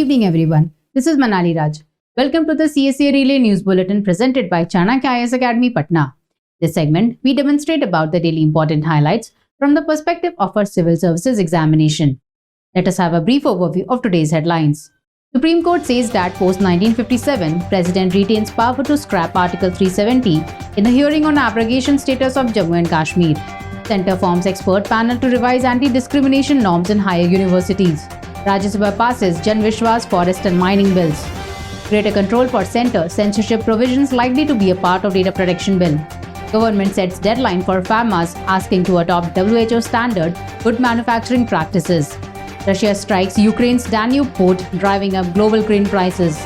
evening everyone. This is Manali Raj. Welcome to the CSE Relay News Bulletin presented by Chanakya IAS Academy, Patna. This segment, we demonstrate about the daily important highlights from the perspective of our civil services examination. Let us have a brief overview of today's headlines. Supreme Court says that post-1957, President retains power to scrap Article 370 in the hearing on abrogation status of Jammu and Kashmir. Centre forms expert panel to revise anti-discrimination norms in higher universities. Rajya Sabha passes Jan Vishwas forest and mining bills. Greater control for centre, censorship provisions likely to be a part of data protection bill. Government sets deadline for pharmas asking to adopt WHO standard good manufacturing practices. Russia strikes Ukraine's Danube port, driving up global grain prices.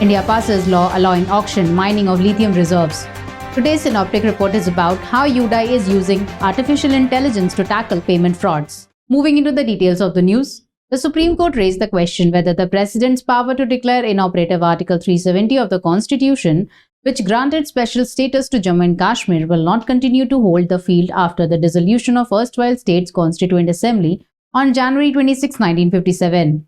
India passes law allowing auction mining of lithium reserves. Today's synoptic report is about how UDI is using artificial intelligence to tackle payment frauds. Moving into the details of the news, the Supreme Court raised the question whether the President's power to declare inoperative Article 370 of the Constitution, which granted special status to Jammu and Kashmir, will not continue to hold the field after the dissolution of erstwhile States Constituent Assembly on January 26, 1957.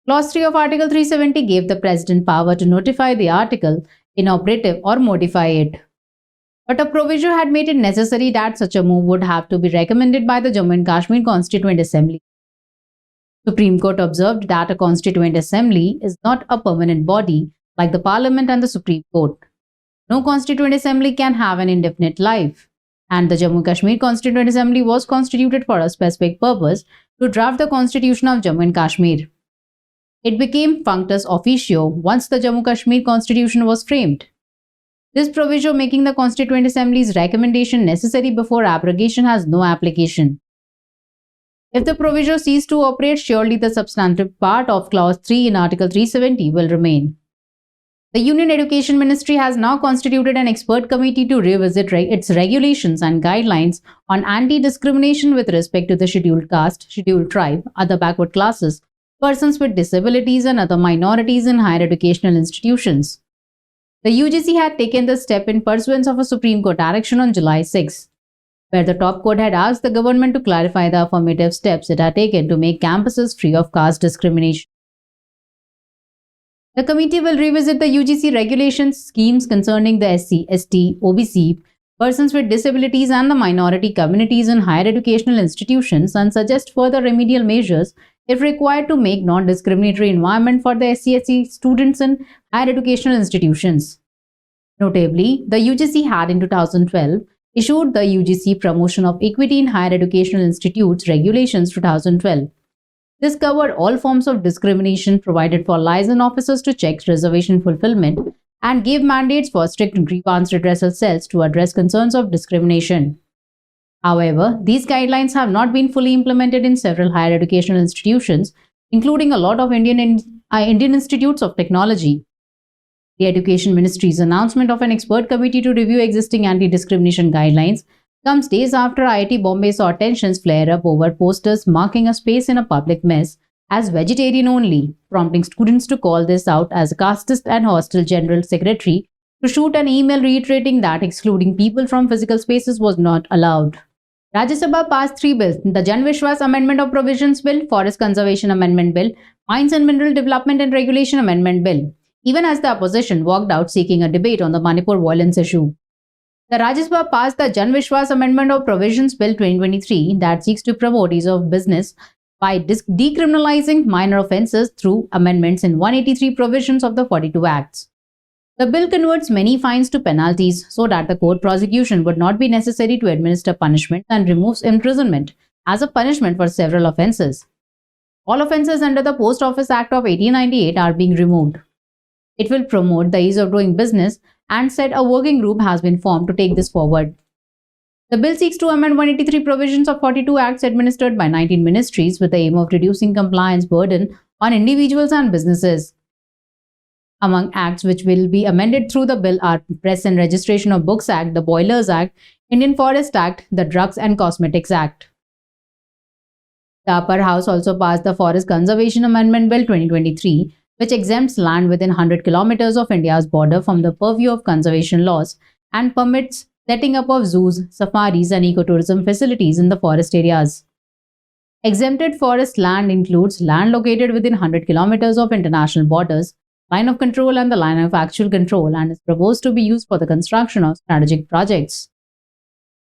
Clause 3 of Article 370 gave the President power to notify the article inoperative or modify it. But a proviso had made it necessary that such a move would have to be recommended by the Jammu and Kashmir Constituent Assembly. Supreme Court observed that a Constituent Assembly is not a permanent body like the Parliament and the Supreme Court. No Constituent Assembly can have an indefinite life, and the Jammu and Kashmir Constituent Assembly was constituted for a specific purpose to draft the Constitution of Jammu and Kashmir. It became functus officio once the Jammu and Kashmir Constitution was framed. This proviso making the Constituent Assembly's recommendation necessary before abrogation has no application. If the proviso ceases to operate, surely the substantive part of Clause 3 in Article 370 will remain. The Union Education Ministry has now constituted an expert committee to revisit its regulations and guidelines on anti-discrimination with respect to the scheduled caste, scheduled tribe, other backward classes, persons with disabilities and other minorities in higher educational institutions. The UGC had taken this step in pursuance of a Supreme Court direction on July 6, where the top court had asked the government to clarify the affirmative steps it had taken to make campuses free of caste discrimination. The committee will revisit the UGC regulations, schemes concerning the SC, ST, OBC, persons with disabilities and the minority communities in higher educational institutions and suggest further remedial measures if required to make non-discriminatory environment for the SC students in higher educational institutions. Notably, the UGC had in 2012 issued the UGC Promotion of Equity in Higher Educational Institutes Regulations 2012. This covered all forms of discrimination, provided for liaison officers to check reservation fulfillment, and gave mandates for strict grievance redressal cells to address concerns of discrimination. However, these guidelines have not been fully implemented in several higher educational institutions, including a lot of Indian institutes of technology. The Education Ministry's announcement of an expert committee to review existing anti-discrimination guidelines comes days after IIT Bombay saw tensions flare up over posters marking a space in a public mess as vegetarian only, prompting students to call this out as a casteist and hostile general secretary to shoot an email reiterating that excluding people from physical spaces was not allowed. Rajya Sabha passed 3 bills: the Jan Vishwas Amendment of Provisions Bill, Forest Conservation Amendment Bill, Mines and Mineral Development and Regulation Amendment Bill, even as the opposition walked out seeking a debate on the Manipur violence issue. The Rajya Sabha passed the Jan Vishwas Amendment of Provisions Bill 2023 that seeks to promote ease of business by decriminalizing minor offences through amendments in 183 provisions of the 42 Acts. The bill converts many fines to penalties so that the court prosecution would not be necessary to administer punishment and removes imprisonment as a punishment for several offences. All offences under the Post Office Act of 1898 are being removed. It will promote the ease of doing business and said a working group has been formed to take this forward. The bill seeks to amend 183 provisions of 42 acts administered by 19 ministries with the aim of reducing compliance burden on individuals and businesses. Among acts which will be amended through the bill are Press and Registration of Books Act, the Boilers Act, Indian Forest Act, the Drugs and Cosmetics Act. The Upper House also passed the Forest Conservation Amendment Bill 2023, which exempts land within 100 kilometers of India's border from the purview of conservation laws and permits setting up of zoos, safaris and ecotourism facilities in the forest areas. Exempted forest land includes land located within 100 kilometers of international borders, line of control, and the line of actual control, and is proposed to be used for the construction of strategic projects.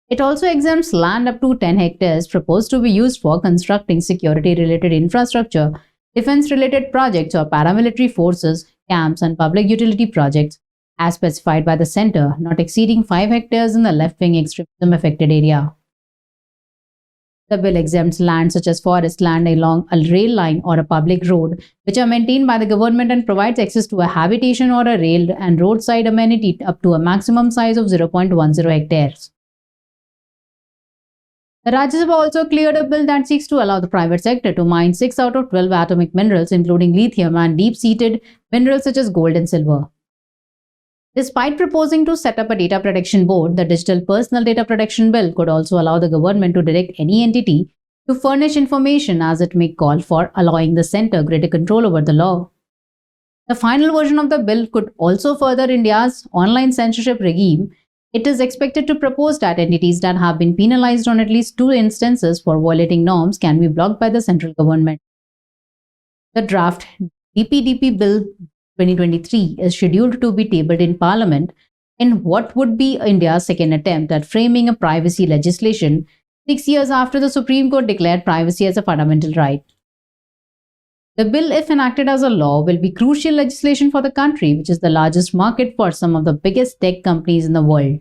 It also exempts land up to 10 hectares proposed to be used for constructing security-related infrastructure, defense-related projects, or paramilitary forces, camps, and public utility projects, as specified by the Centre, not exceeding 5 hectares in the left-wing extremism-affected area. The bill exempts land such as forest land along a rail line or a public road, which are maintained by the government, and provides access to a habitation or a rail and roadside amenity up to a maximum size of 0.10 hectares. The Rajya Sabha also cleared a bill that seeks to allow the private sector to mine 6 out of 12 atomic minerals, including lithium and deep-seated minerals such as gold and silver. Despite proposing to set up a data protection board, the Digital Personal Data Protection Bill could also allow the government to direct any entity to furnish information as it may call for, allowing the centre greater control over the law. The final version of the bill could also further India's online censorship regime. It is expected to propose that entities that have been penalized on at least 2 instances for violating norms can be blocked by the central government. The draft DPDP Bill 2023 is scheduled to be tabled in Parliament in what would be India's second attempt at framing a privacy legislation 6 years after the Supreme Court declared privacy as a fundamental right. The bill, if enacted as a law, will be crucial legislation for the country, which is the largest market for some of the biggest tech companies in the world.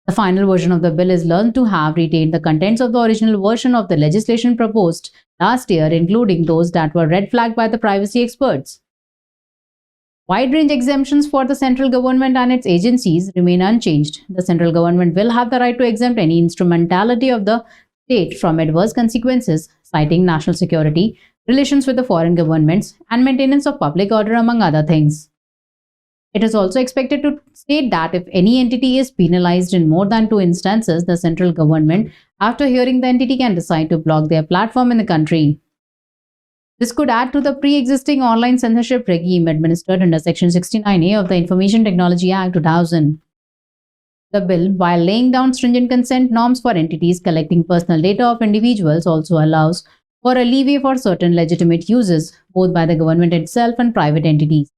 The final version of the bill is learned to have retained the contents of the original version of the legislation proposed last year, including those that were red flagged by the privacy experts. Wide-range exemptions for the central government and its agencies remain unchanged. The central government will have the right to exempt any instrumentality of the state from adverse consequences, citing national security, relations with the foreign governments, and maintenance of public order, among other things. It is also expected to state that if any entity is penalized in more than 2 instances, the central government, after hearing the entity, can decide to block their platform in the country. This could add to the pre-existing online censorship regime administered under Section 69A of the Information Technology Act 2000. The bill, while laying down stringent consent norms for entities collecting personal data of individuals, also allows for a leeway for certain legitimate uses, both by the government itself and private entities.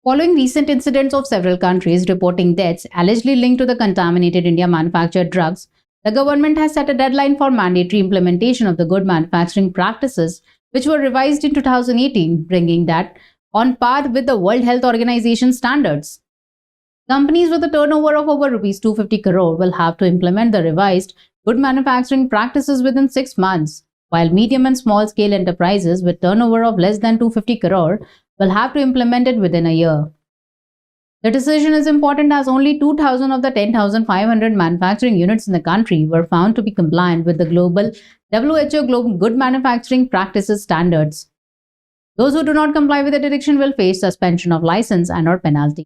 Following recent incidents of several countries reporting deaths allegedly linked to the contaminated India manufactured drugs, the government has set a deadline for mandatory implementation of the good manufacturing practices, which were revised in 2018, bringing that on par with the World Health Organization standards. Companies with a turnover of over Rs 250 crore will have to implement the revised good manufacturing practices within 6 months, while medium and small scale enterprises with turnover of less than 250 crore will have to implement it within a year. The decision is important as only 2,000 of the 10,500 manufacturing units in the country were found to be compliant with the global WHO Global Good Manufacturing Practices standards. Those who do not comply with the direction will face suspension of license and/or penalty.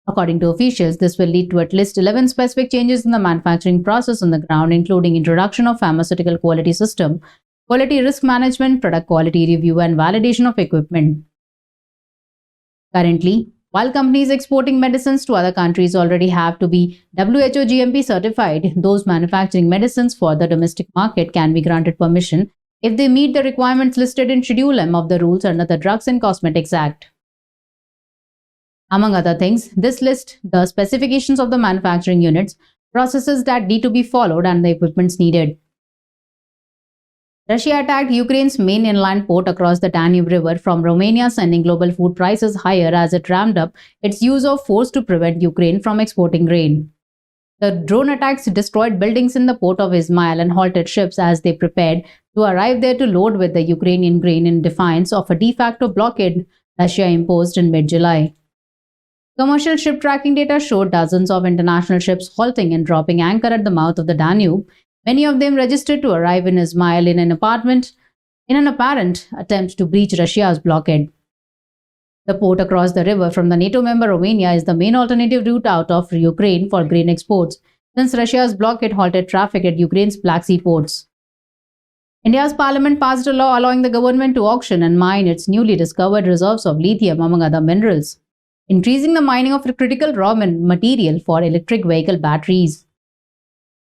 According to officials, this will lead to at least 11 specific changes in the manufacturing process on the ground, including introduction of pharmaceutical quality system, quality risk management, product quality review, and validation of equipment. Currently, while companies exporting medicines to other countries already have to be WHO GMP certified, those manufacturing medicines for the domestic market can be granted permission if they meet the requirements listed in Schedule M of the rules under the Drugs and Cosmetics Act. Among other things, this lists the specifications of the manufacturing units, processes that need to be followed, and the equipments needed. Russia attacked Ukraine's main inland port across the Danube River from Romania, sending global food prices higher as it ramped up its use of force to prevent Ukraine from exporting grain. The drone attacks destroyed buildings in the port of Izmail and halted ships as they prepared to arrive there to load with the Ukrainian grain in defiance of a de facto blockade Russia imposed in mid-July. Commercial ship tracking data showed dozens of international ships halting and dropping anchor at the mouth of the Danube, many of them registered to arrive in Izmail in an apparent attempt to breach Russia's blockade. The port across the river from the NATO member Romania is the main alternative route out of Ukraine for grain exports, since Russia's blockade halted traffic at Ukraine's Black Sea ports. India's parliament passed a law allowing the government to auction and mine its newly discovered reserves of lithium, among other minerals, increasing the mining of critical raw material for electric vehicle batteries.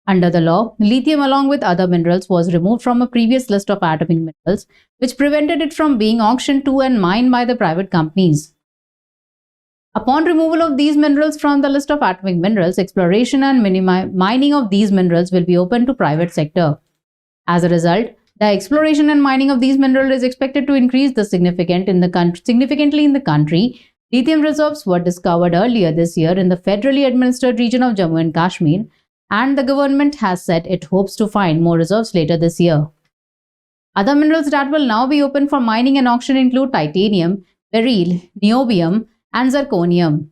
Under the law, lithium along with other minerals was removed from a previous list of atomic minerals, which prevented it from being auctioned to and mined by the private companies. Upon removal of these minerals from the list of atomic minerals, exploration and mining of these minerals will be open to private sector. As a result, the exploration and mining of these minerals is expected to increase significantly in the country. Lithium reserves were discovered earlier this year in the federally administered region of Jammu and Kashmir, and the government has said it hopes to find more reserves later this year. Other minerals that will now be open for mining and auction include titanium, beryl, niobium, and zirconium.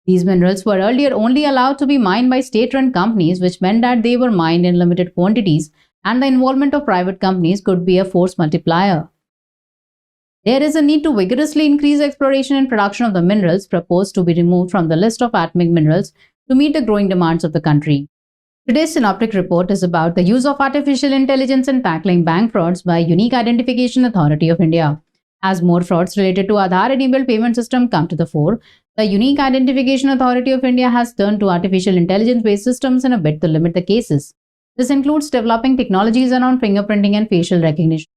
These minerals were earlier only allowed to be mined by state-run companies, which meant that they were mined in limited quantities, and the involvement of private companies could be a force multiplier. There is a need to vigorously increase exploration and production of the minerals proposed to be removed from the list of atomic minerals to meet the growing demands of the country. Today's synoptic report is about the use of artificial intelligence in tackling bank frauds by Unique Identification Authority of India. As more frauds related to Aadhaar-enabled payment system come to the fore, the Unique Identification Authority of India has turned to artificial intelligence-based systems in a bid to limit the cases. This includes developing technologies around fingerprinting and facial recognition.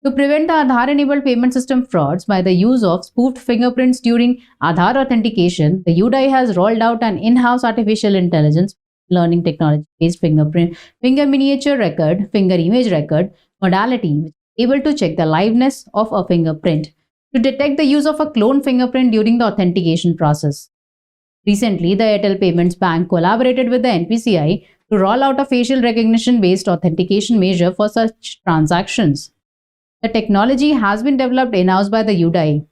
To prevent the Aadhaar-enabled payment system frauds by the use of spoofed fingerprints during Aadhaar authentication, the UDAI has rolled out an in-house artificial intelligence learning technology-based finger miniature record, finger image record modality, which is able to check the liveness of a fingerprint to detect the use of a clone fingerprint during the authentication process. Recently, the Airtel Payments Bank collaborated with the NPCI to roll out a facial recognition-based authentication measure for such transactions. The technology has been developed in-house by the UDAI.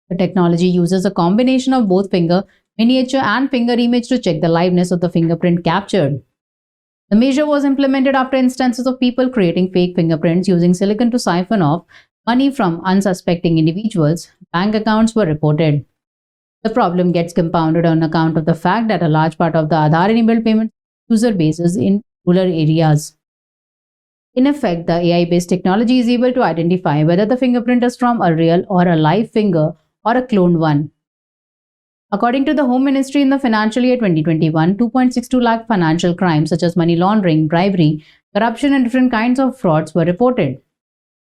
The technology uses a combination of both finger miniature and finger image to check the liveness of the fingerprint captured. The measure was implemented after instances of people creating fake fingerprints using silicon to siphon off money from unsuspecting individuals. Bank accounts were reported. The problem gets compounded on account of the fact that a large part of the Aadhaar-enabled payment user base is in rural areas. In effect, the AI-based technology is able to identify whether the fingerprint is from a real or a live finger or a cloned one. According to the Home Ministry, in the financial year 2021, 2.62 lakh financial crimes such as money laundering, bribery, corruption and different kinds of frauds were reported.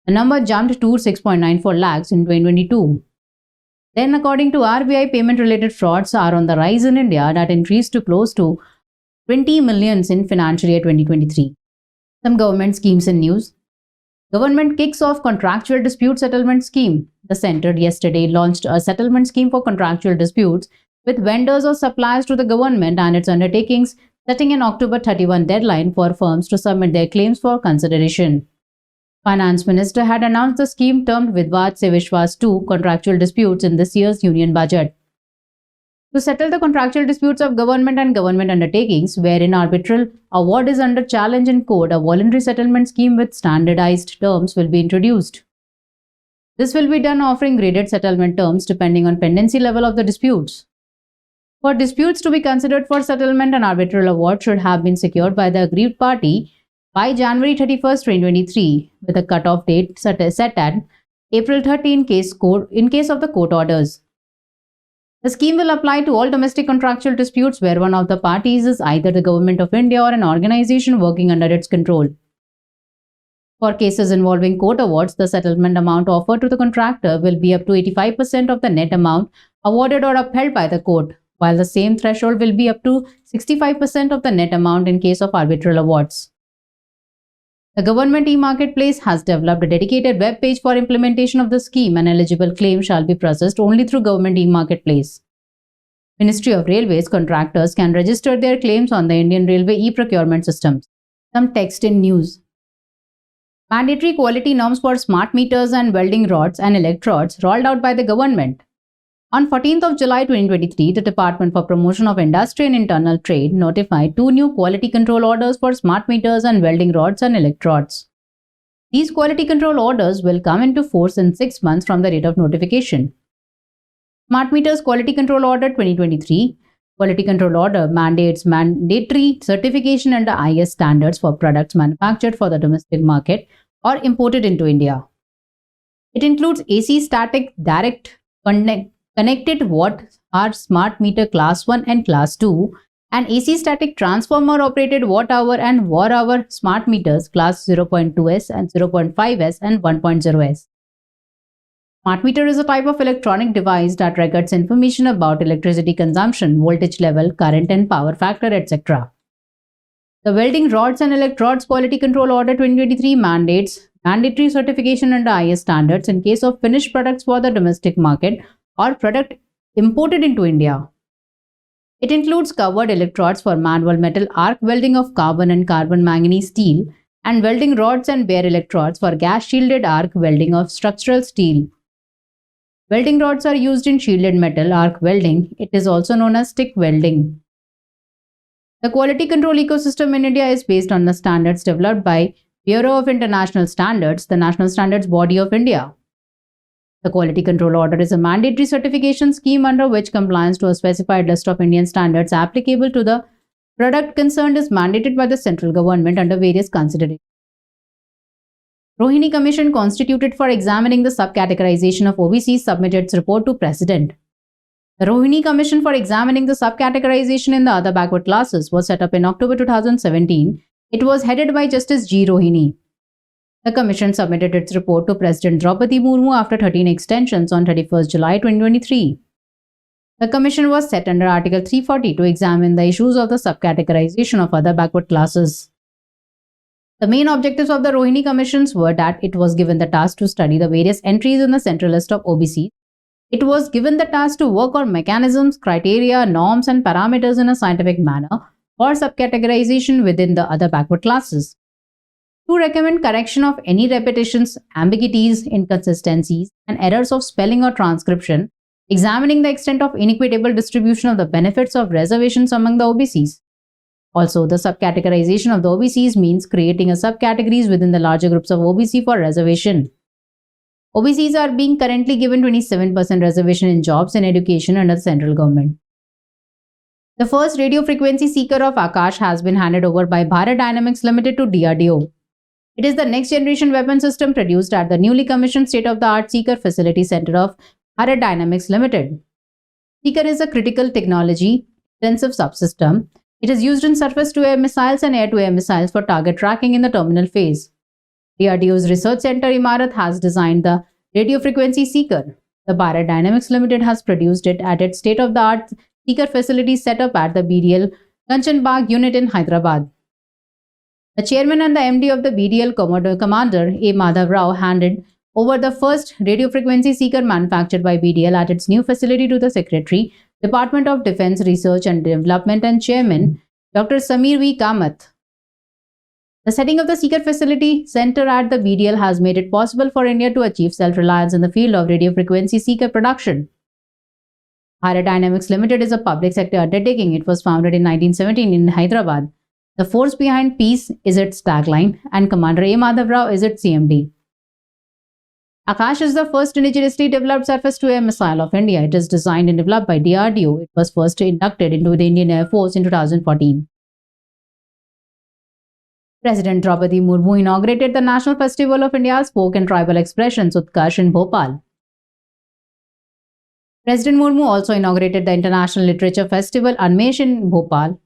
The number jumped to 6.94 lakhs in 2022. Then, according to RBI, payment-related frauds are on the rise in India, that increased to close to 20 millions in financial year 2023. Some government schemes in news. Government kicks off contractual dispute settlement scheme. The centre yesterday launched a settlement scheme for contractual disputes with vendors or suppliers to the government and its undertakings, setting an October 31 deadline for firms to submit their claims for consideration. Finance Minister had announced the scheme termed Vidvad Se Vishwas 2 contractual disputes in this year's union budget. To settle the contractual disputes of government and government undertakings, wherein arbitral award is under challenge in court, a voluntary settlement scheme with standardized terms will be introduced. This will be done offering graded settlement terms depending on pendency level of the disputes. For disputes to be considered for settlement, an arbitral award should have been secured by the aggrieved party by January 31, 2023, with a cut-off date set at April 30 in case of the court orders. The scheme will apply to all domestic contractual disputes where one of the parties is either the Government of India or an organization working under its control. For cases involving court awards, the settlement amount offered to the contractor will be up to 85% of the net amount awarded or upheld by the court, while the same threshold will be up to 65% of the net amount in case of arbitral awards. The Government e-Marketplace has developed a dedicated web page for implementation of the scheme, and eligible claims shall be processed only through Government e-Marketplace. Ministry of Railways contractors can register their claims on the Indian Railway e-procurement systems. Some text in news. Mandatory quality norms for smart meters and welding rods and electrodes rolled out by the government. On 14th of July 2023, the Department for Promotion of Industry and Internal Trade notified 2 new quality control orders for smart meters and welding rods and electrodes. These quality control orders will come into force in 6 months from the date of notification. Smart Meters Quality Control Order 2023. Quality Control Order mandates mandatory certification under IAS standards for products manufactured for the domestic market or imported into India. It includes AC static direct connected watt hour smart meter class 1 and class 2 An AC static transformer operated watt-hour and war-hour smart meters class 0.2S and 0.5S and 1.0S. Smart meter is a type of electronic device that records information about electricity consumption, voltage level, current and power factor, etc. The Welding Rods and Electrodes Quality Control Order 2023 mandates mandatory certification under IAS standards in case of finished products for the domestic market or product imported into India. It includes covered electrodes for manual metal arc welding of carbon and carbon manganese steel and welding rods and bare electrodes for gas shielded arc welding of structural steel. Welding rods are used in shielded metal arc welding. It is also known as stick welding. The quality control ecosystem in India is based on the standards developed by Bureau of International Standards, the national standards body of India. The Quality Control Order is a mandatory certification scheme under which compliance to a specified list of Indian standards applicable to the product concerned is mandated by the central government under various considerations. Rohini Commission constituted for examining the subcategorization of OBCs submitted its report to President. The Rohini Commission for examining the subcategorization in the other backward classes was set up in October 2017. It was headed by Justice G. Rohini. The Commission submitted its report to President Draupadi Murmu after 13 extensions on 31st July 2023. The Commission was set under Article 340 to examine the issues of the subcategorization of other backward classes. The main objectives of the Rohini Commissions were that it was given the task to study the various entries in the central list of OBCs. It was given the task to work on mechanisms, criteria, norms, and parameters in a scientific manner for subcategorization within the other backward classes. To recommend correction of any repetitions, ambiguities, inconsistencies, and errors of spelling or transcription, examining the extent of inequitable distribution of the benefits of reservations among the OBCs. Also, the subcategorization of the OBCs means creating a subcategories within the larger groups of OBC for reservation. OBCs are being currently given 27% reservation in jobs and education under the central government. The first radio frequency seeker of Akash has been handed over by Bharat Dynamics Limited to DRDO. It is the next generation weapon system produced at the newly commissioned state-of-the-art Seeker Facility Center of Bharat Dynamics Limited. Seeker is a critical technology intensive subsystem. It is used in surface-to-air missiles and air-to-air missiles for target tracking in the terminal phase. DRDO's Research Center Imarat has designed the radio frequency seeker. The Bharat Dynamics Limited has produced it at its state-of-the-art seeker facility set up at the BDL Kanchanbagh unit in Hyderabad. The chairman and the MD of the BDL Commander A. Madhav Rao handed over the first radio frequency seeker manufactured by BDL at its new facility to the Secretary, Department of Defense Research and Development and Chairman, Dr. Samir V. Kamath. The setting of the Seeker Facility Center at the BDL has made it possible for India to achieve self-reliance in the field of radio frequency seeker production. Bharat Dynamics Limited is a public sector undertaking. It was founded in 1917 in Hyderabad. The force behind peace is its tagline, and Commander A. Madhav Rao is its CMD. Akash is the first indigenously developed surface-to-air missile of India. It is designed and developed by DRDO. It was first inducted into the Indian Air Force in 2014. President Draupadi Murmu inaugurated the National Festival of India's Folk and Tribal Expressions, Utkarsh, in Bhopal. President Murmu also inaugurated the International Literature Festival, Anmesh, in Bhopal.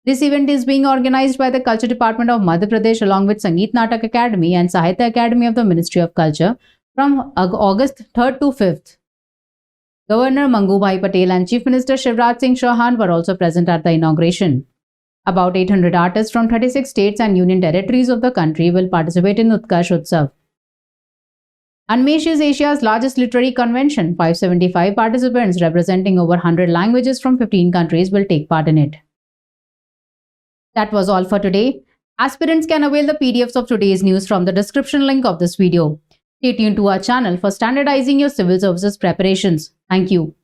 This event is being organized by the Culture Department of Madhya Pradesh along with Sangeet Natak Academy and Sahitya Academy of the Ministry of Culture from August 3rd to 5th. Governor Mangubhai Patel and Chief Minister Shivraj Singh Chauhan were also present at the inauguration. About 800 artists from 36 states and union territories of the country will participate in Utkarsh Utsav. Anmesh is Asia's largest literary convention. 575 participants representing over 100 languages from 15 countries will take part in it. That was all for today. Aspirants can avail the PDFs of today's news from the description link of this video. Stay tuned to our channel for standardizing your civil services preparations. Thank you.